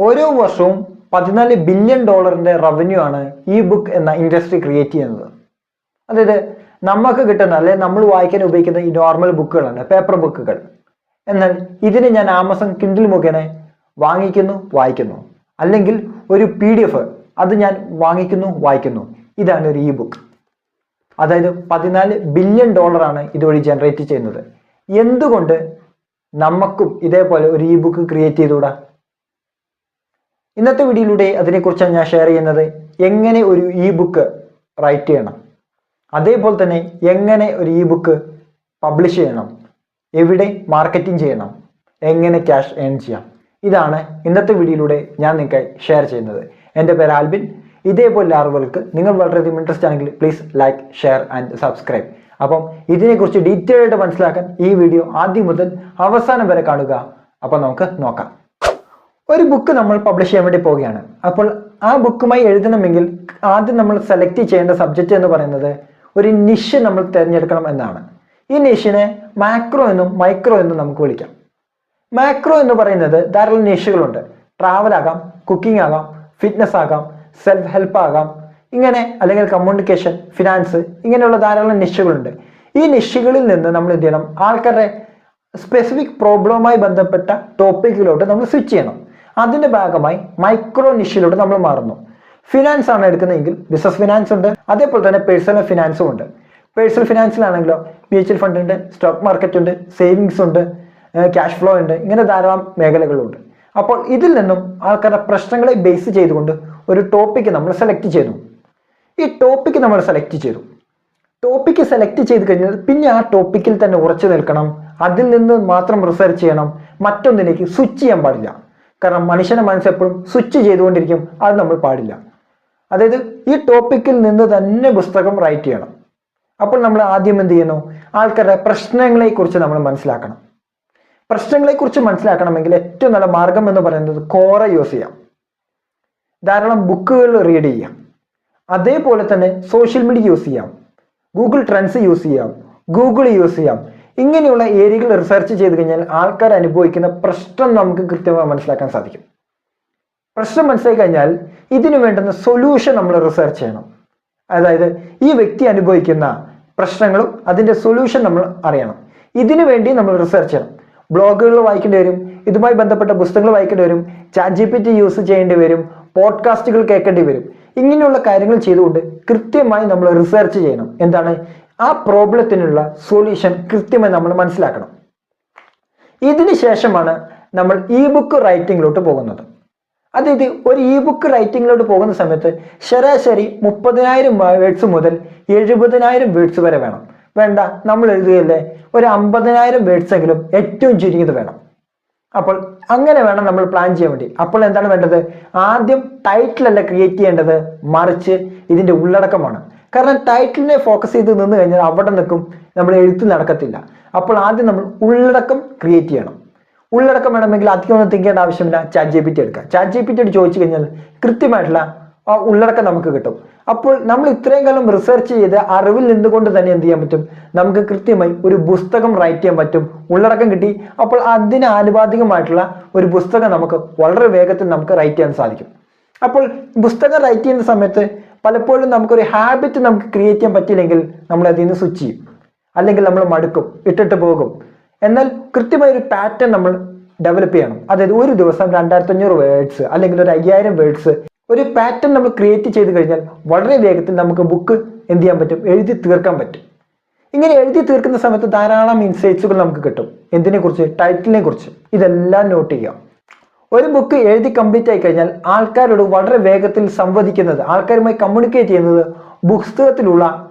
ഓരോ വർഷവും $14 billion revenue ആണ് ഈ ബുക്ക് എന്ന ഇൻഡസ്ട്രി ക്രിയേറ്റ് ചെയ്യുന്നത്. അതായത് നമുക്ക് കിട്ടുന്ന അല്ലെങ്കിൽ നമ്മൾ വായിക്കാൻ ഉപയോഗിക്കുന്ന ഈ നോർമൽ ബുക്കുകളാണ്, പേപ്പർ ബുക്കുകൾ. എന്നാൽ ഇതിന് ഞാൻ ആമസോൺ കിൻഡിൽ മുഖേന വാങ്ങിക്കുന്നു, വായിക്കുന്നു. അല്ലെങ്കിൽ ഒരു PDF അത് ഞാൻ വാങ്ങിക്കുന്നു, വായിക്കുന്നു. ഇതാണ് ഒരു ഇ ബുക്ക്. അതായത് $14 ബില്യൺ ആണ് ഇതുവഴി ജനറേറ്റ് ചെയ്യുന്നത്. എന്തുകൊണ്ട് നമുക്കും ഇതേപോലെ ഒരു ഇ ബുക്ക് ക്രിയേറ്റ് ചെയ്തുകൂടാ? ഇന്നത്തെ വീഡിയോയിലൂടെ അതിനെക്കുറിച്ചാണ് ഞാൻ ഷെയർ ചെയ്യുന്നത്. എങ്ങനെ ഒരു ഇ ബുക്ക് റൈറ്റ് ചെയ്യണം, അതേപോലെ തന്നെ എങ്ങനെ ഒരു ഇ ബുക്ക് പബ്ലിഷ് ചെയ്യണം, എവിടെ മാർക്കറ്റിംഗ് ചെയ്യണം, എങ്ങനെ ക്യാഷ് ഏൺ ചെയ്യാം. ഇതാണ് ഇന്നത്തെ വീഡിയോയിലൂടെ ഞാൻ നിങ്ങൾക്കായി ഷെയർ ചെയ്യുന്നത്. എൻ്റെ പേര് ആൽബിൻ. ഇതേപോലെ അറിവുകൾക്ക് നിങ്ങൾ വളരെയധികം ഇൻട്രസ്റ്റ് ആണെങ്കിൽ please like, share and subscribe. അപ്പം ഇതിനെക്കുറിച്ച് ഡീറ്റെയിൽ ആയിട്ട് മനസ്സിലാക്കാൻ ഈ വീഡിയോ ആദ്യം മുതൽ അവസാനം വരെ കാണുക. അപ്പം നമുക്ക് നോക്കാം. ഒരു ബുക്ക് നമ്മൾ പബ്ലിഷ് ചെയ്യാൻ വേണ്ടി പോവുകയാണ്. അപ്പോൾ ആ ബുക്കുമായി എഴുതണമെങ്കിൽ ആദ്യം നമ്മൾ സെലക്ട് ചെയ്യേണ്ട സബ്ജക്റ്റ് എന്ന് പറയുന്നത് ഒരു നിഷ് നമ്മൾ തിരഞ്ഞെടുക്കണം എന്നാണ്. ഈ നിഷിനെ മാക്രോ എന്നും മൈക്രോ എന്നും നമുക്ക് വിളിക്കാം. മാക്രോ എന്ന് പറയുന്നത് ധാരാളം നിഷുകളുണ്ട്. ട്രാവൽ ആകാം, കുക്കിംഗ് ആകാം, ഫിറ്റ്നസ് ആകാം, സെൽഫ് ഹെൽപ്പ് ആകാം, ഇങ്ങനെ, അല്ലെങ്കിൽ കമ്മ്യൂണിക്കേഷൻ, ഫിനാൻസ്, ഇങ്ങനെയുള്ള ധാരാളം നിഷുകളുണ്ട്. ഈ നിഷുകളിൽ നിന്ന് നമ്മൾ എന്ത് ചെയ്യണം? ആൾക്കാരുടെ സ്പെസിഫിക് പ്രോബ്ലവുമായി ബന്ധപ്പെട്ട ടോപ്പിക്കിലോട്ട് നമ്മൾ സ്വിച്ച് ചെയ്യണം. അതിന്റെ ഭാഗമായി മൈക്രോ നിഷിലോട്ട് നമ്മൾ മാറുന്നു. ഫിനാൻസ് ആണ് എടുക്കുന്നതെങ്കിൽ ബിസിനസ് ഫിനാൻസ് ഉണ്ട്, അതേപോലെ തന്നെ പേഴ്സണൽ ഫിനാൻസും ഉണ്ട്. പേഴ്സണൽ ഫിനാൻസിലാണെങ്കിലോ മ്യൂച്വൽ ഫണ്ട് ഉണ്ട്, സ്റ്റോക്ക് മാർക്കറ്റ് ഉണ്ട്, സേവിങ്സ് ഉണ്ട്, ക്യാഷ് ഫ്ലോ ഉണ്ട്, ഇങ്ങനെ ധാരാളം മേഖലകളുണ്ട്. അപ്പോൾ ഇതിൽ നിന്നും ആൾക്കാരുടെ പ്രശ്നങ്ങളെ ബേസ് ചെയ്തുകൊണ്ട് ഒരു ടോപ്പിക്ക് നമ്മൾ സെലക്ട് ചെയ്തു. ഈ ടോപ്പിക്ക് നമ്മൾ സെലക്ട് ചെയ്തു. ടോപ്പിക്ക് സെലക്ട് ചെയ്ത് കഴിഞ്ഞാൽ പിന്നെ ആ ടോപ്പിക്കിൽ തന്നെ ഉറച്ചു നിൽക്കണം. അതിൽ നിന്ന് മാത്രം റിസർച്ച് ചെയ്യണം, മറ്റൊന്നിലേക്ക് സ്വിച്ച് ചെയ്യാൻ പാടില്ല. കാരണം മനുഷ്യന്റെ മനസ്സെപ്പോഴും സ്വിച്ച് ചെയ്തുകൊണ്ടിരിക്കും, അത് നമ്മൾ പാടില്ല. അതായത് ഈ ടോപ്പിക്കിൽ നിന്ന് തന്നെ പുസ്തകം റൈറ്റ് ചെയ്യണം. അപ്പോൾ നമ്മൾ ആദ്യം എന്ത് ചെയ്യുന്നു? ആൾക്കാരുടെ പ്രശ്നങ്ങളെ കുറിച്ച് നമ്മൾ മനസ്സിലാക്കണം. പ്രശ്നങ്ങളെ കുറിച്ച് മനസ്സിലാക്കണമെങ്കിൽ ഏറ്റവും നല്ല മാർഗം എന്ന് പറയുന്നത് കോറ യൂസ് ചെയ്യാം, ധാരാളം ബുക്കുകൾ റീഡ് ചെയ്യാം, അതേപോലെ തന്നെ സോഷ്യൽ മീഡിയ യൂസ് ചെയ്യാം, ഗൂഗിൾ ട്രെൻഡ്സ് യൂസ് ചെയ്യാം, ഗൂഗിൾ യൂസ് ചെയ്യാം. ഇങ്ങനെയുള്ള ഏരിയകൾ റിസർച്ച് ചെയ്ത് കഴിഞ്ഞാൽ ആൾക്കാർ അനുഭവിക്കുന്ന പ്രശ്നം നമുക്ക് കൃത്യമായി മനസ്സിലാക്കാൻ സാധിക്കും. പ്രശ്നം മനസ്സിലാക്കി കഴിഞ്ഞാൽ ഇതിനു വേണ്ടുന്ന സൊല്യൂഷൻ നമ്മൾ റിസർച്ച് ചെയ്യണം. അതായത് ഈ വ്യക്തി അനുഭവിക്കുന്ന പ്രശ്നങ്ങളും അതിന്റെ സൊല്യൂഷൻ നമ്മൾ അറിയണം. ഇതിനു വേണ്ടി നമ്മൾ റിസർച്ച് ചെയ്യണം. ബ്ലോഗുകൾ വായിക്കേണ്ടി വരും, ഇതുമായി ബന്ധപ്പെട്ട പുസ്തകങ്ങൾ വായിക്കേണ്ടി വരും, ChatGPT യൂസ് ചെയ്യേണ്ടി വരും, പോഡ്കാസ്റ്റുകൾ കേൾക്കേണ്ടി വരും. ഇങ്ങനെയുള്ള കാര്യങ്ങൾ ചെയ്തുകൊണ്ട് കൃത്യമായി നമ്മൾ റിസർച്ച് ചെയ്യണം. എന്താണ്? ആ പ്രോബ്ലത്തിനുള്ള സൊല്യൂഷൻ കൃത്യമായി നമ്മൾ മനസ്സിലാക്കണം. ഇതിന് ശേഷമാണ് നമ്മൾ ഇ ബുക്ക് റൈറ്റിങ്ങിലോട്ട് പോകുന്നത്. അതായത് ഒരു ഇ ബുക്ക് റൈറ്റിങ്ങിലോട്ട് പോകുന്ന സമയത്ത് ശരാശരി 30,000 വേർഡ്സ് മുതൽ 70,000 വേർഡ്സ് വരെ വേണം. വേണ്ട, നമ്മൾ എഴുതുകയല്ലേ, ഒരു 50,000 വേർഡ്സ് എങ്കിലും ഏറ്റവും ചുരുങ്ങിയത് വേണം. അപ്പോൾ അങ്ങനെ വേണം നമ്മൾ പ്ലാൻ ചെയ്യാൻ വേണ്ടി. അപ്പോൾ എന്താണ് വേണ്ടത്? ആദ്യം ടൈറ്റിൽ അല്ല ക്രിയേറ്റ് ചെയ്യേണ്ടത്, മറിച്ച് ഇതിന്റെ ഉള്ളടക്കമാണ്. കാരണം ടൈറ്റിലിനെ ഫോക്കസ് ചെയ്ത് നിന്ന് കഴിഞ്ഞാൽ അവിടെ നിൽക്കും, നമ്മൾ എഴുത്ത് നടക്കത്തില്ല. അപ്പോൾ ആദ്യം നമ്മൾ ഉള്ളടക്കം ക്രിയേറ്റ് ചെയ്യണം. ഉള്ളടക്കം വേണമെങ്കിൽ അധികം ഒന്നും തിങ്കേണ്ട ആവശ്യമില്ല, ChatGPT എടുക്കുക. ChatGPT ചോദിച്ചു കഴിഞ്ഞാൽ കൃത്യമായിട്ടുള്ള ആ ഉള്ളടക്കം നമുക്ക് കിട്ടും. അപ്പോൾ നമ്മൾ ഇത്രയും കാലം റിസർച്ച് ചെയ്ത് അറിവിൽ നിന്നുകൊണ്ട് തന്നെ എന്ത് ചെയ്യാൻ പറ്റും? നമുക്ക് കൃത്യമായി ഒരു പുസ്തകം റൈറ്റ് ചെയ്യാൻ പറ്റും. ഉള്ളടക്കം കിട്ടി, അപ്പോൾ അതിന് ആനുപാതികമായിട്ടുള്ള ഒരു പുസ്തകം നമുക്ക് വളരെ വേഗത്തിൽ നമുക്ക് റൈറ്റ് ചെയ്യാൻ സാധിക്കും. അപ്പോൾ പുസ്തകം റൈറ്റ് ചെയ്യുന്ന സമയത്ത് പലപ്പോഴും നമുക്കൊരു ഹാബിറ്റ് നമുക്ക് ക്രിയേറ്റ് ചെയ്യാൻ പറ്റിയില്ലെങ്കിൽ നമ്മൾ അതിൽ നിന്ന് സ്വിച്ച് ചെയ്യും, അല്ലെങ്കിൽ നമ്മൾ മടുക്കും, ഇട്ടിട്ട് പോകും. എന്നാൽ കൃത്യമായ ഒരു പാറ്റേൺ നമ്മൾ ഡെവലപ്പ് ചെയ്യണം. അതായത് ഒരു ദിവസം 2,500 വേർഡ്സ് അല്ലെങ്കിൽ ഒരു 5,000 വേർഡ്സ്, ഒരു പാറ്റേൺ നമ്മൾ ക്രിയേറ്റ് ചെയ്ത് കഴിഞ്ഞാൽ വളരെ വേഗത്തിൽ നമുക്ക് ബുക്ക് എന്ത് ചെയ്യാൻ പറ്റും? എഴുതി തീർക്കാൻ പറ്റും. ഇങ്ങനെ എഴുതി തീർക്കുന്ന സമയത്ത് ധാരാളം ഇൻസൈറ്റ്സുകൾ നമുക്ക് കിട്ടും. എന്തിനെ കുറിച്ച്? ടൈറ്റിലിനെ കുറിച്ച്. ഇതെല്ലാം നോട്ട് ചെയ്യാം. ഒരു ബുക്ക് എഴുതി കംപ്ലീറ്റ് ആയി കഴിഞ്ഞാൽ ആൾക്കാരോട് വളരെ വേഗത്തിൽ സംവദിക്കുന്നത്, ആൾക്കാരുമായി കമ്മ്യൂണിക്കേറ്റ് ചെയ്യുന്നത് പുസ്തകത്തിലുള്ള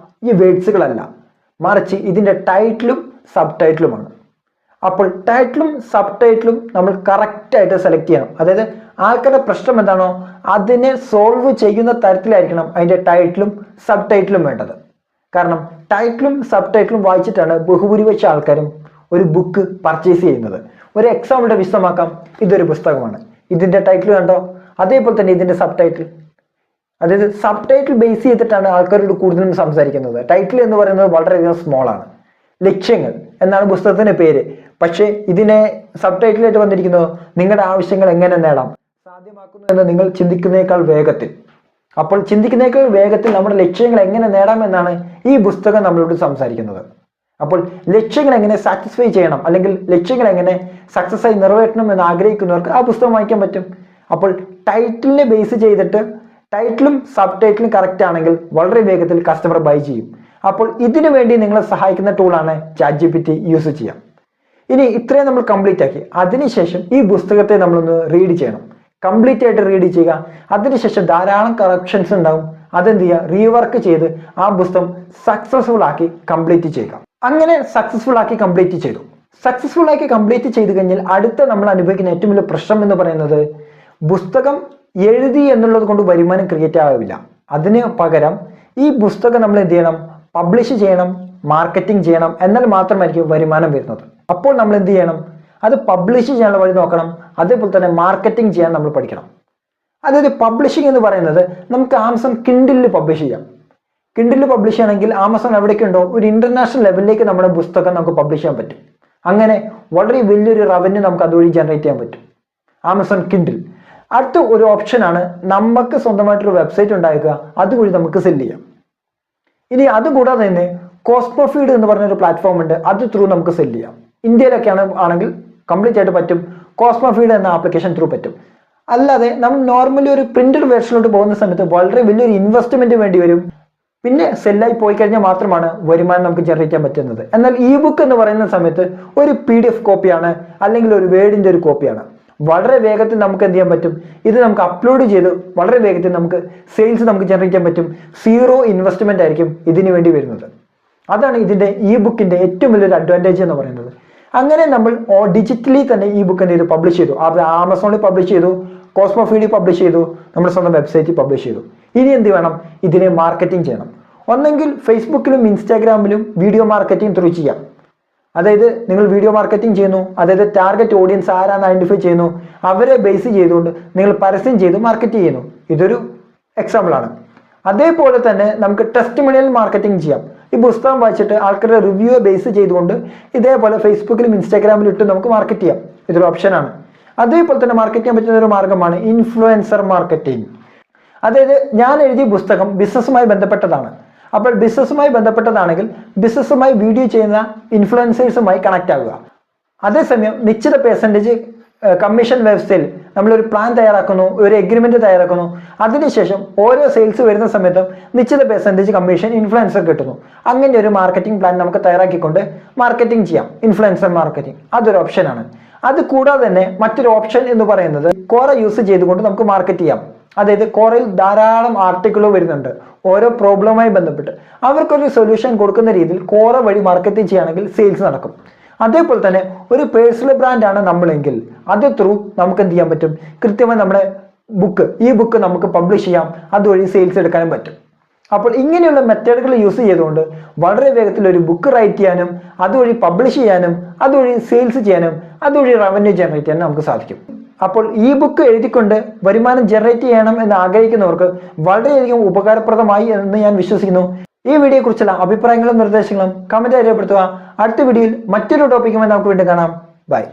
ഈ വേർഡ്സുകളല്ല, മറിച്ച് ഇതിന്റെ ടൈറ്റിലും സബ് ടൈറ്റിലുമാണ്. അപ്പോൾ ടൈറ്റിലും സബ് ടൈറ്റിലും നമ്മൾ കറക്റ്റായിട്ട് സെലക്ട് ചെയ്യണം. അതായത് ആൾക്കാരുടെ പ്രശ്നം എന്താണോ അതിനെ സോൾവ് ചെയ്യുന്ന തരത്തിലായിരിക്കണം അതിന്റെ ടൈറ്റിലും സബ് ടൈറ്റിലും വേണ്ടത്. കാരണം ടൈറ്റിലും സബ് ടൈറ്റിലും വായിച്ചിട്ടാണ് ബഹുഭൂരിപക്ഷ ആൾക്കാരും ഒരു ബുക്ക് പർച്ചേസ് ചെയ്യുന്നത്. ഒരു എക്സാമ്പിളിന്റെ വിശദമാക്കാം. ഇതൊരു പുസ്തകമാണ്, ഇതിന്റെ ടൈറ്റിൽ കണ്ടോ? അതേപോലെ തന്നെ ഇതിന്റെ സബ് ടൈറ്റിൽ. അതായത് സബ് ടൈറ്റിൽ ബേസ് ചെയ്തിട്ടാണ് ആൾക്കാരോട് കൂടുതലും സംസാരിക്കുന്നത്. ടൈറ്റിൽ എന്ന് പറയുന്നത് വളരെയധികം സ്മോൾ ആണ്. ലക്ഷ്യങ്ങൾ എന്നാണ് പുസ്തകത്തിന്റെ പേര്. പക്ഷേ ഇതിനെ സബ് ടൈറ്റിലായിട്ട് വന്നിരിക്കുന്നത് നിങ്ങളുടെ ആവശ്യങ്ങൾ എങ്ങനെ നേടാം, സാധ്യമാക്കുന്നു എന്ന് നിങ്ങൾ ചിന്തിക്കുന്നേക്കാൾ വേഗത്തിൽ. അപ്പോൾ ചിന്തിക്കുന്നേക്കാൾ വേഗത്തിൽ നമ്മുടെ ലക്ഷ്യങ്ങൾ എങ്ങനെ നേടാമെന്നാണ് ഈ പുസ്തകം നമ്മളോട് സംസാരിക്കുന്നത്. അപ്പോൾ ലക്ഷ്യങ്ങൾ എങ്ങനെ സാറ്റിസ്ഫൈ ചെയ്യണം, അല്ലെങ്കിൽ ലക്ഷ്യങ്ങൾ എങ്ങനെ സക്സസ് ആയി നിറവേറ്റണം എന്ന് ആഗ്രഹിക്കുന്നവർക്ക് ആ പുസ്തകം വായിക്കാൻ പറ്റും. അപ്പോൾ ടൈറ്റിലിനെ ബേസ് ചെയ്തിട്ട് ടൈറ്റിലും സബ് ടൈറ്റിലും കറക്റ്റ് ആണെങ്കിൽ വളരെ വേഗത്തിൽ കസ്റ്റമർ ബൈ ചെയ്യും. അപ്പോൾ ഇതിനു വേണ്ടി നിങ്ങളെ സഹായിക്കുന്ന ടൂളാണ് ChatGPT യൂസ് ചെയ്യാം. ഇനി ഇത്രയും നമ്മൾ കംപ്ലീറ്റ് ആക്കി. അതിനുശേഷം ഈ പുസ്തകത്തെ നമ്മളൊന്ന് റീഡ് ചെയ്യണം, കംപ്ലീറ്റ് ആയിട്ട് റീഡ് ചെയ്യുക. അതിനുശേഷം ധാരാളം കറപ്ഷൻസ് ഉണ്ടാവും, അതെന്ത് ചെയ്യുക, റീവർക്ക് ചെയ്ത് ആ പുസ്തകം സക്സസ്ഫുൾ ആക്കി കംപ്ലീറ്റ് ചെയ്യുക. അങ്ങനെ സക്സസ്ഫുൾ ആക്കി കംപ്ലീറ്റ് ചെയ്തു. സക്സസ്ഫുൾ ആക്കി കംപ്ലീറ്റ് ചെയ്ത് കഴിഞ്ഞാൽ അടുത്ത നമ്മൾ അനുഭവിക്കുന്ന ഏറ്റവും വലിയ പ്രശ്നം എന്ന് പറയുന്നത്, പുസ്തകം എഴുതി എന്നുള്ളത് കൊണ്ട് വരുമാനം ക്രിയേറ്റ് ആവില്ല. അതിന് പകരം ഈ പുസ്തകം നമ്മൾ എന്ത് ചെയ്യണം, പബ്ലിഷ് ചെയ്യണം, മാർക്കറ്റിംഗ് ചെയ്യണം, എന്നാൽ മാത്രമായിരിക്കും വരുമാനം വരുന്നത്. അപ്പോൾ നമ്മൾ എന്ത് ചെയ്യണം, അത് പബ്ലിഷ് ചെയ്യാനുള്ള വഴി നോക്കണം. അതേപോലെ തന്നെ മാർക്കറ്റിംഗ് ചെയ്യാൻ നമ്മൾ പഠിക്കണം. അതായത് പബ്ലിഷിംഗ് എന്ന് പറയുന്നത് നമുക്ക് ആമസോൺ കിൻഡിലിൽ പബ്ലിഷ് ചെയ്യാം. കിൻഡിലിൽ പബ്ലിഷ് ചെയ്യണമെങ്കിൽ ആമസോൺ എവിടേക്കുണ്ടോ ഒരു ഇന്റർനാഷണൽ ലെവലിലേക്ക് നമ്മുടെ പുസ്തകം നമുക്ക് പബ്ലിഷ് ചെയ്യാൻ പറ്റും. അങ്ങനെ വളരെ വലിയൊരു റവന്യൂ നമുക്ക് അതുവഴി ജനറേറ്റ് ചെയ്യാൻ പറ്റും, ആമസോൺ കിൻഡിൽ. അടുത്ത ഒരു ഓപ്ഷനാണ് നമുക്ക് സ്വന്തമായിട്ടൊരു വെബ്സൈറ്റ് ഉണ്ടാക്കുക, അതുവഴി നമുക്ക് സെല് ചെയ്യാം. ഇനി അതുകൂടാതെ തന്നെ കോസ്മോഫീഡ് എന്ന് പറഞ്ഞൊരു പ്ലാറ്റ്ഫോം ഉണ്ട്, അത് ത്രൂ നമുക്ക് സെല് ചെയ്യാം. ഇന്ത്യയിലൊക്കെയാണ് ആണെങ്കിൽ കംപ്ലീറ്റ് ആയിട്ട് പറ്റും, കോസ്മോഫീഡ് എന്ന ആപ്ലിക്കേഷൻ ത്രൂ പറ്റും. അല്ലാതെ നമ്മൾ നോർമലി ഒരു പ്രിന്റഡ് വേർഷനിലോട്ട് പോകുന്ന സമയത്ത് വളരെ വലിയൊരു ഇൻവെസ്റ്റ്മെന്റ് വേണ്ടി വരും. പിന്നെ സെല്ലായി പോയി കഴിഞ്ഞാൽ മാത്രമാണ് വരുമാനം നമുക്ക് ജനറേറ്റ് ചെയ്യാൻ പറ്റുന്നത്. എന്നാൽ ഇ ബുക്ക് എന്ന് പറയുന്ന സമയത്ത് ഒരു PDF കോപ്പിയാണ്, അല്ലെങ്കിൽ ഒരു വേർഡിന്റെ ഒരു കോപ്പിയാണ്. വളരെ വേഗത്തിൽ നമുക്ക് എന്ത് ചെയ്യാൻ പറ്റും, ഇത് നമുക്ക് അപ്ലോഡ് ചെയ്ത് വളരെ വേഗത്തിൽ നമുക്ക് സെയിൽസ് നമുക്ക് ജനറേറ്റ് ചെയ്യാൻ പറ്റും. 0 ഇൻവെസ്റ്റ്മെന്റ് ആയിരിക്കും ഇതിനു വേണ്ടി വരുന്നത്. അതാണ് ഇതിന്റെ ഇ ബുക്കിന്റെ ഏറ്റവും വലിയൊരു അഡ്വാൻറ്റേജ് എന്ന് പറയുന്നത്. അങ്ങനെ നമ്മൾ ഡിജിറ്റലി തന്നെ ഈ ബുക്ക് എന്ത് ചെയ്തു, പബ്ലിഷ് ചെയ്തു. അത് ആമസോണിൽ പബ്ലിഷ് ചെയ്തു, കോസ്മോഫീഡിൽ പബ്ലിഷ് ചെയ്തു, നമ്മുടെ സ്വന്തം വെബ്സൈറ്റിൽ പബ്ലിഷ് ചെയ്തു. ഇനി എന്ത് വേണം, ഇതിനെ മാർക്കറ്റിംഗ് ചെയ്യണം. ഒന്നെങ്കിൽ ഫേസ്ബുക്കിലും ഇൻസ്റ്റാഗ്രാമിലും വീഡിയോ മാർക്കറ്റിംഗ് ത്രൂ ചെയ്യാം. അതായത് നിങ്ങൾ വീഡിയോ മാർക്കറ്റിംഗ് ചെയ്യുന്നു, അതായത് ടാർഗറ്റ് ഓഡിയൻസ് ആരാന്ന് ഐഡന്റിഫൈ ചെയ്യുന്നു, അവരെ ബേസ് ചെയ്തുകൊണ്ട് നിങ്ങൾ പരസ്യം ചെയ്ത് മാർക്കറ്റ് ചെയ്യുന്നു. ഇതൊരു എക്സാമ്പിൾ ആണ്. അതേപോലെ തന്നെ നമുക്ക് ടെസ്റ്റിമോണിയൽ മാർക്കറ്റിംഗ് ചെയ്യാം. ഈ പുസ്തകം വായിച്ചിട്ട് ആൾക്കാരുടെ റിവ്യൂ ബേസ് ചെയ്തുകൊണ്ട് ഇതേപോലെ ഫേസ്ബുക്കിലും ഇൻസ്റ്റാഗ്രാമിലും ഇട്ട് നമുക്ക് മാർക്കറ്റ് ചെയ്യാം. ഇതൊരു ഓപ്ഷനാണ്. അതേപോലെ തന്നെ മാർക്കറ്റ് ചെയ്യാൻ പറ്റുന്ന ഒരു മാർഗമാണ് ഇൻഫ്ലുവൻസർ മാർക്കറ്റിംഗ്. അതായത് ഞാൻ എഴുതിയ പുസ്തകം ബിസിനസ്സുമായി ബന്ധപ്പെട്ടതാണ്. അപ്പോൾ ബിസിനസ്സുമായി ബന്ധപ്പെട്ടതാണെങ്കിൽ ബിസിനസ്സുമായി വീഡിയോ ചെയ്യുന്ന ഇൻഫ്ലുവൻസേഴ്സുമായി കണക്ട് ആകുക. അതേസമയം നിശ്ചിത പെർസെൻറ്റേജ് കമ്മീഷൻ വ്യവസ്ഥയിൽ നമ്മളൊരു പ്ലാൻ തയ്യാറാക്കുന്നു, ഒരു എഗ്രിമെന്റ് തയ്യാറാക്കുന്നു. അതിനുശേഷം ഓരോ സെയിൽസ് വരുന്ന സമയത്തും നിശ്ചിത പെർസെൻറ്റേജ് കമ്മീഷൻ ഇൻഫ്ലുവൻസർ കിട്ടുന്നു. അങ്ങനെ ഒരു മാർക്കറ്റിംഗ് പ്ലാൻ നമുക്ക് തയ്യാറാക്കിക്കൊണ്ട് മാർക്കറ്റിംഗ് ചെയ്യാം, ഇൻഫ്ലുവൻസർ മാർക്കറ്റിംഗ്. അതൊരു ഓപ്ഷനാണ്. അത് കൂടാതെ തന്നെ മറ്റൊരു ഓപ്ഷൻ എന്ന് പറയുന്നത് കോറ യൂസ് ചെയ്തുകൊണ്ട് നമുക്ക് മാർക്കറ്റ് ചെയ്യാം. അതായത് കോറയിൽ ധാരാളം ആർട്ടിക്കിളുകൾ വരുന്നുണ്ട് ഓരോ പ്രോബ്ലവുമായി ബന്ധപ്പെട്ട്. അവർക്കൊരു സൊല്യൂഷൻ കൊടുക്കുന്ന രീതിയിൽ കോറ വഴി മാർക്കറ്റിംഗ് ചെയ്യുകയാണെങ്കിൽ സെയിൽസ് നടക്കും. അതേപോലെ തന്നെ ഒരു പേഴ്സണൽ ബ്രാൻഡാണ് നമ്മളെങ്കിൽ അത് ത്രൂ നമുക്ക് എന്ത് ചെയ്യാൻ പറ്റും, കൃത്യമായി നമ്മുടെ ഈ ബുക്ക് നമുക്ക് പബ്ലിഷ് ചെയ്യാം, അതുവഴി സെയിൽസ് എടുക്കാനും പറ്റും. അപ്പോൾ ഇങ്ങനെയുള്ള മെത്തേഡുകൾ യൂസ് ചെയ്തുകൊണ്ട് വളരെ വേഗത്തിൽ ഒരു ബുക്ക് റൈറ്റ് ചെയ്യാനും അതുവഴി പബ്ലിഷ് ചെയ്യാനും അതുവഴി സെയിൽസ് ചെയ്യാനും അതുവഴി റവന്യൂ ജനറേറ്റ് ചെയ്യാനും നമുക്ക് സാധിക്കും. അപ്പോൾ ഈ ബുക്ക് എഴുതിക്കൊണ്ട് വരുമാനം ജനറേറ്റ് ചെയ്യണം എന്ന് ആഗ്രഹിക്കുന്നവർക്ക് വളരെയധികം ഉപകാരപ്രദമായി എന്ന് ഞാൻ വിശ്വസിക്കുന്നു. ഈ വീഡിയോയെ കുറിച്ചുള്ള അഭിപ്രായങ്ങളും നിർദ്ദേശങ്ങളും കമന്റ് രേഖപ്പെടുത്തുക. അടുത്ത വീഡിയോയിൽ മറ്റൊരു ടോപ്പിക്കുമായി നമുക്ക് വീണ്ടും കാണാം. ബൈ.